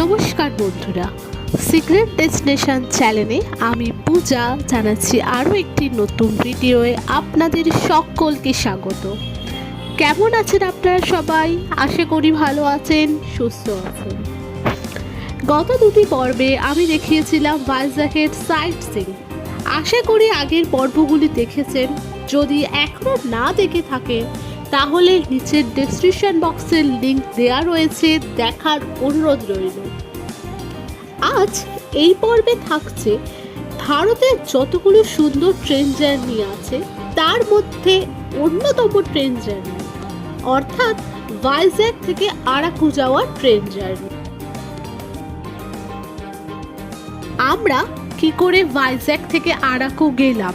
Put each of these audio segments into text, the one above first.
নমস্কার বন্ধুরা, secret destination চ্যানেলে আমি পূজা জানাচ্ছি আরও একটি নতুন ভিডিওয়ে আপনাদের সকলকে স্বাগত। কেমন আছেন আপনারা সবাই? আশা করি ভালো আছেন, সুস্থ আছেন। গত দুটি পর্বে আমি দেখিয়েছিলাম ভাইজ্যাকের সাইট সিইং। আশা করি আগের পর্বগুলি দেখেছেন। যদি এখনও না দেখে থাকেন তাহলে নিচের ডেসক্রিপশন বক্সের লিংক দেওয়া রয়েছে, দেখার অনুরোধ রইল। আজ এই পর্বে থাকছে ভারতের যতগুলো সুন্দর ট্রেন জার্নি আছে তার মধ্যে অন্যতম ট্রেন জার্নি, অর্থাৎ ভাইজ্যাক থেকে আরাকু যাওয়ার ট্রেন জার্নি। আমরা কি করে ভাইজ্যাক থেকে আরাকু গেলাম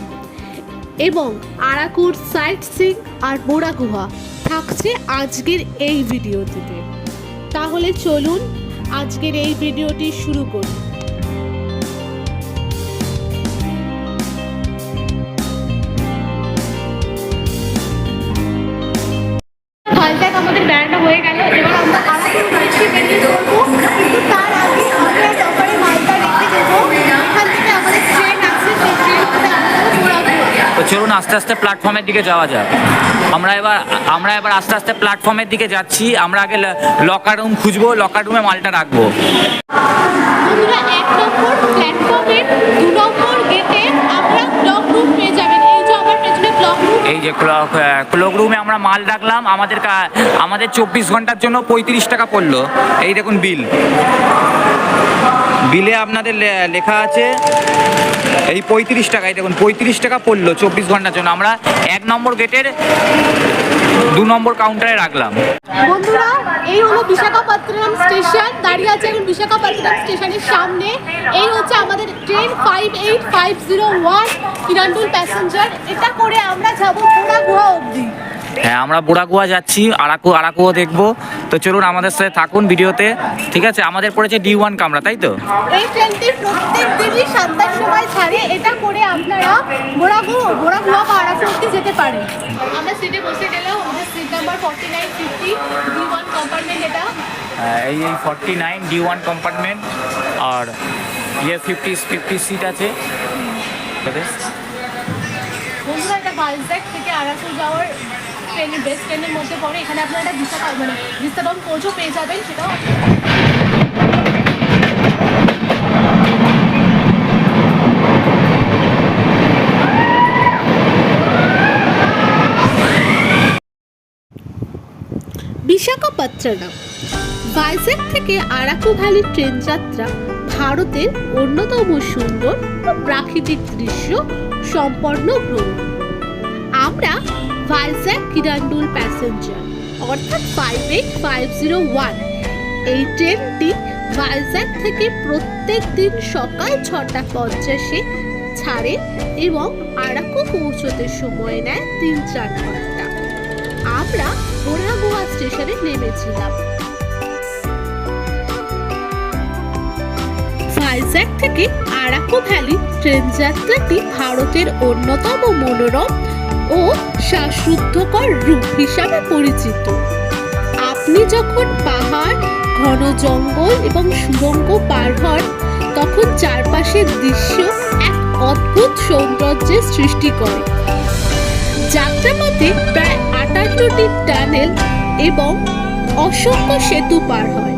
এবং আরাকুর সাইট সিইং আর বোরা গুহা থাকছে আজকের এই ভিডিওটিতে। তাহলে চলুন আজকের এই ভিডিওটি শুরু করি। ভাইজ্যাক আমাদের বেড়ানো হয়ে গেল, এবার আমরা আরাকুর উদ্দেশ্যে বেরিয়ে পড়বো। কিন্তু তার আগে আমরা সবাই মালটা রেখে দেবো। এখান থেকে আমাদের ট্রেন আছে, সেই ট্রেনটাতে আমরা বোরা গুহা। তো চলুন আস্তে আস্তে প্ল্যাটফর্মের দিকে যাওয়া যাক। আমরা এবার আস্তে আস্তে প্ল্যাটফর্মের দিকে যাচ্ছি। আমরা আগে লকার রুম খুঁজবো, লকার রুমে মালটা রাখবো। বন্ধুরা, 1 নম্বর প্ল্যাটফর্মের 2 নম্বর গেটে আমরা ক্লক রুম পেয়ে যাবেন। এই যে আমার পেছনে ক্লক রুম, এই যে ক্লক রুমে আমরা মাল রাখলাম। আমাদের 24 ঘন্টার জন্য 35 টাকা পড়লো। এই দেখুন বিলে আপনাদের লেখা আছে এই 35 টাকা। এই দেখুন 35 টাকা পড়লো 24 ঘন্টার জন্য। আমরা 1 নম্বর গেটের 2 নম্বর কাউন্টারে রাখলাম। বন্ধুরা, এই হলো বিশাখাপত্তনম স্টেশন। দাঁড়িয়ে আছে এখন বিশাখাপত্তনম স্টেশনের সামনে। এই হচ্ছে আমাদের ট্রেন 58501 কিরান্ডুল প্যাসেঞ্জার। এটা করে আমরা যাবো বোরা গুহা অবধি। হ্যাঁ, আমরা বোরা গুহা যাচ্ছি, আরাকুও দেখবো। তো চলুন আমাদের সাথে থাকুন ভিডিওতে, ঠিক আছে? আমাদের পড়েছে D1 কামরা, তাই তো? এই ট্রেনটি প্রত্যেক দিনই 7টার সময় ছাড়ে। এটা করে আপনারা বোরা গুহা বা আরাকু অবধি যেতে পারেন। আমরা সিটে বসে গেলাম। আমাদের সিট নাম্বার 4950 D1 কম্পার্টমেন্ট। এটা এই 49 D1 কম্পার্টমেন্ট। আর 50 সিট আছে। বন্ধুরা, এটা ভাইজ্যাক থেকে আরাকু যাওয়ার ট্রেনের বেস্ট ট্রেনের মধ্যে পড়ে। এখানে আপনারা একটা বিস্তারম কোচও পেয়ে যাবেন। সেটাও বিশাখাপত্তনম। ভাইজ্যাক থেকে আরাকু ভ্যালি ট্রেন যাত্রা ভারতের অন্যতম সুন্দর ও প্রাকৃতিক দৃশ্য সম্পন্ন ভ্রমণ। আমরা ভাইজ্যাক কিরান্ডুল প্যাসেঞ্জার অর্থাৎ 58501 এই ট্রেনটি ভাইজ্যাক থেকে প্রত্যেক দিন সকাল 6:50 ছাড়ে এবং আরাকু পৌঁছতে সময় নেয় 3-4 ঘন্টা। আমরা বোরা গুহা স্টেশনে নেমেছিলাম। ভাইজ্যাক থেকে আরাকু ভ্যালি ট্রেন যাত্রাটি ভারতের অন্যতম মনোরম ও শ্বাসরুদ্ধকর রূপ হিসাবে পরিচিত। আপনি যখন পাহাড়, ঘন জঙ্গল এবং সুড়ঙ্গ পার হন তখন চারপাশের দৃশ্য এক অদ্ভুত সৌন্দর্যের সৃষ্টি করে। যাত্রাপথে প্রায় 58টি টানেল এবং অসংখ্য সেতু পার হয়।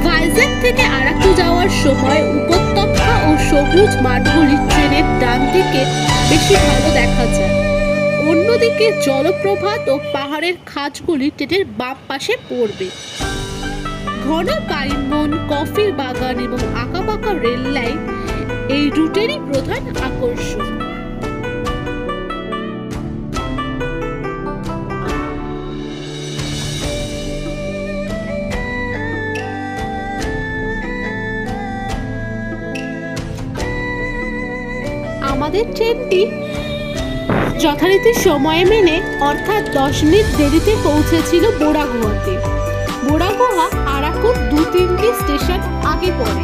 ভাইজ্যাক থেকে আরাকু যাওয়ার সময় উপত্যকা ও সবুজ মাঠগুলি ট্রেনের ডান দিকে বেশি ভালো দেখা যায়। অন্যদিকে জলপ্রপাত ও পাহাড়ের খাঁজগুলি ট্রেনের বাম পাশে পড়বে। ঘন পাইন বন, কফির বাগান এবং আঁকাবাঁকা রেল লাইন এই রুটেরই প্রধান আকর্ষণ। আমাদের ট্রেনটি যথারীতি সময় মেনে অর্থাৎ 10 মিনিট দেরিতে পৌঁছেছিল বোরা গুহাতে। বোরা গুহা আরাকুর 2-3টি স্টেশন আগে পড়ে।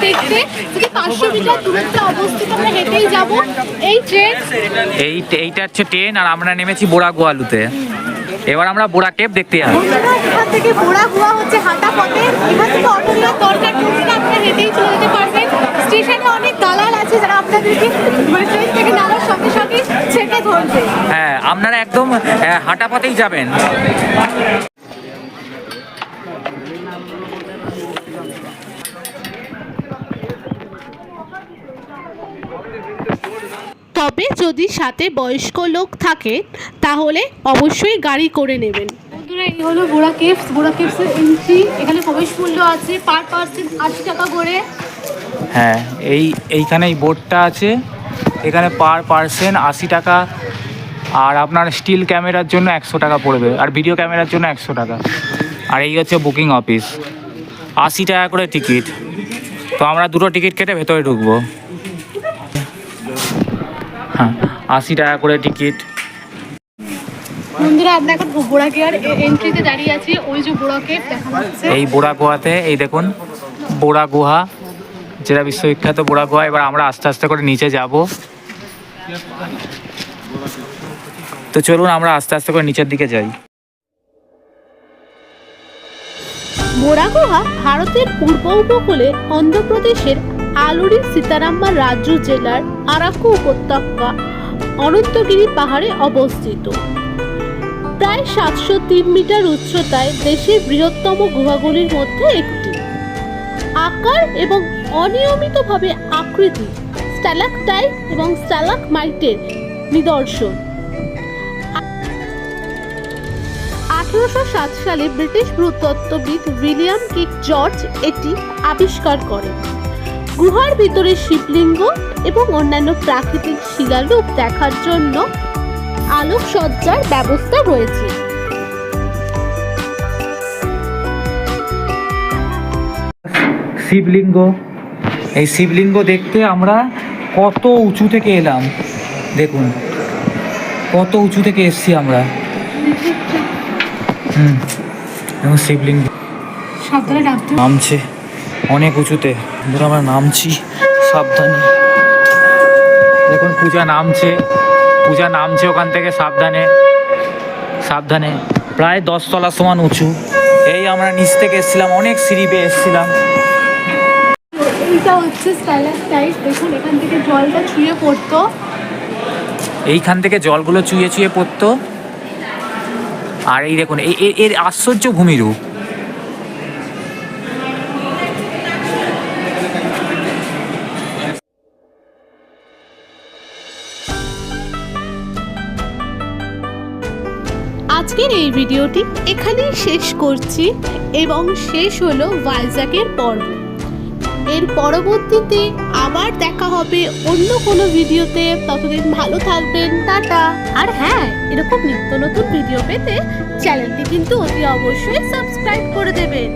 দেখতে, যদি 500 মিটার দূরত্বে অবস্থিত, আমরা হেঁটেই যাব। এই ট্রেন, এইটা হচ্ছে ট্রেন, আর আমরা নেমেছি বোড়াগুয়ালুতে। এবার আমরা বোড়া কেভ দেখতে যাবো। এখান থেকে বোড়াগুয়া হচ্ছে হাঁটা পথে, এখান থেকে অটো নেওয়ার দরকার পড়বে না, আপনারা হেঁটেই চলে যেতে পারবেন। স্টেশনে অনেক দালাল আছে যারা আপনাদেরকে ট্রেন থেকে নামার সঙ্গে সঙ্গে ছেঁকে ধরবে। হ্যাঁ, আপনারা একদম হাঁটা পথেই যাবেন। তবে যদি সাথে বয়স্ক লোক থাকে তাহলে অবশ্যই গাড়ি করে নেবেন। বন্ধুরা, এই হলো বোড়া কেভস। বোড়া কেভসের এন্ট্রি, এখানে প্রবেশ মূল্য আছে পার পার্সন 80 টাকা করে। হ্যাঁ, এইখানে এই বোর্ডটা আছে, এখানে পার পার্সন 80 টাকা, আর আপনার স্টিল ক্যামেরার জন্য 100 টাকা পড়বে, আর ভিডিও ক্যামেরার জন্য 100 টাকা। আর এই হচ্ছে বুকিং অফিস, 80 টাকা করে টিকিট। তো আমরা দুটো টিকিট কেটে ভেতরে ঢুকবো। হ্যাঁ, 80 টাকা করে টিকিট। বন্ধুরা, আমরা এখন বোড়া কেয়ার এন্ট্রিতে দাঁড়িয়ে আছি। ওই যে বোড়া কেভ দেখা যাচ্ছে। এই বোড়া গুহাতে, এই দেখুন বোড়া গুহা, যেটা বিশ্ববিখ্যাত বোড়া গুহা। এবার আমরা আস্তে আস্তে করে নিচে যাব। তো চলুন আমরা আস্তে আস্তে করে নিচের দিকে যাই। বোড়া গুহা ভারতের পূর্ব উপকূলে অন্ধ্রপ্রদেশের আলুরি সীতারাম্মা রাজ্য জেলার আরাকু উপত্যকা অনন্তগিরি পাহাড়ে অবস্থিত। প্রায় 703 মিটার উচ্চতায় দেশের বৃহত্তম গুহাগুলির মধ্যে একটি। আকার এবং অনিয়মিতভাবে আকৃতি স্ট্যালাকটাইট এবং স্ট্যালাকমাইটের নিদর্শন। 1807 সালে ব্রিটিশ ভূতত্ত্ববিদ উইলিয়াম কিক জর্জ এটি আবিষ্কার করেন। গুহার ভিতরে শিবলিঙ্গ এবং অন্যান্য প্রাকৃতিক শিলারূপ দেখার জন্য আলোকসজ্জার ব্যবস্থা রয়েছে। শিবলিঙ্গ, এই শিবলিঙ্গ দেখতে আমরা কত উঁচু থেকে এলাম, দেখুন কত উঁচু থেকে এসছি আমরা। এবং শিবলিঙ্গ সাবধানে নামতে নামছে অনেক উঁচুতে, আমরা নামছি সাবধানে। দেখুন পূজা নামছে ওখান থেকে, সাবধানে সাবধানে। প্রায় 10 তলা সমান উঁচু। এই আমরা নিচ থেকে এসেছিলাম, অনেক সিঁড়ি বেয়ে এসেছিলাম। এইটা হচ্ছে স্ট্যালাকটাইট। দেখুন এখান থেকে জলটা ছুঁয়ে পড়তো, এইখান থেকে জলগুলো চুইয়ে চুইয়ে পড়তো। আর এই দেখুন এর আশ্চর্য ভূমিরূপ। আজকের এই ভিডিওটি এখানেই শেষ করছি এবং শেষ হলো ভাইজ্যাগের পর্ব। এর পরবর্তীতে আবার দেখা হবে অন্য কোনো ভিডিওতে। ততদিন ভালো থাকবেন, টাটা। আর হ্যাঁ, এরকম নিত্য নতুন ভিডিও পেতে চ্যানেলটি কিন্তু অতি অবশ্যই সাবস্ক্রাইব করে দেবেন।